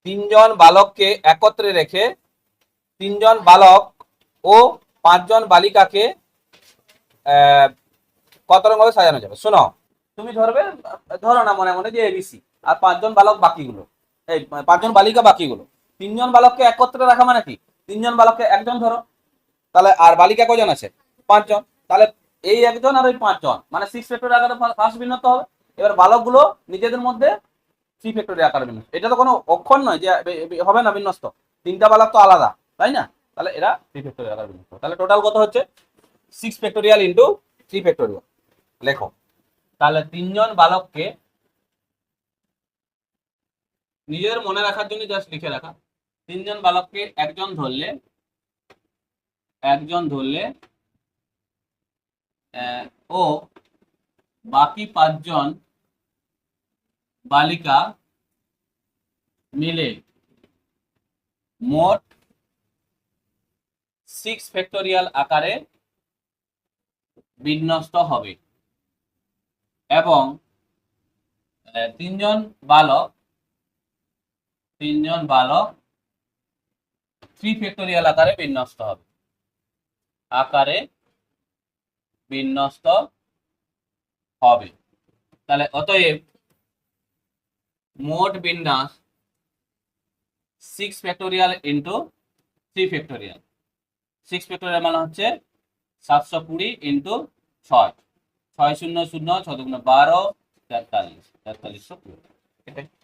তিনজন বালককে একত্রে রেখে তিনজন বালক ও পাঁচজন বালিকাকে কত রকম ভাবে সাজানো যাবে? শোনো, তুমি ধরবে, ধরো না মনে মনে যে এবিসি, আর পাঁচজন বালক বাকিগুলো, এই পাঁচজন বালিকা বাকিগুলো। তিনজন বালককে একত্রে রাখা মানে কি? তিনজন বালককে একজন ধরো, তাহলে আর বালিকা কজন আছে? পাঁচজন। তাহলে এই একজন আর ওই পাঁচজন মানে 6 ফ্যাক্টরিয়াল আকারে ফার্স্ট বিন্যস্ত হবে। এবার বালকগুলো নিজেদের মধ্যে 3 ফ্যাক্টরিয়াল আকারে বিন্যস্ত। এটা তো কোনো অক্ষর নয় যে হবে না বিন্যস্ত, তিনটা বালক তো আলাদা, তাই না? তাহলে এরা 3 ফ্যাক্টরিয়াল আকারে বিন্যস্ত। তাহলে টোটাল কত হচ্ছে? 6 ফ্যাক্টরিয়াল ইন্টু 3 ফ্যাক্টরিয়াল। লেখো তাহলে তিনজন বালককে, নিজেদের মনে রাখার জন্য জাস্ট লিখে রাখা, তিনজন বালককে একজন ধরলে ও বাকি পাঁচজন বালিকা মিলে মোট 6 ফ্যাক্টরিয়াল আকারে বিন্যস্ত হবে এবং তিনজন বালক 3 ফ্যাক্টরিয়াল আকারে বিন্যস্ত হবে। তাহলে অতএব মোট বিন্যাস 6 ফ্যাক্টরিয়াল ইন্টু 3 ফ্যাক্টরিয়াল। 6 ফ্যাক্টরিয়াল মানে হচ্ছে 720 ইন্টু 6, 6 0 0 6 2 12 43, 4320।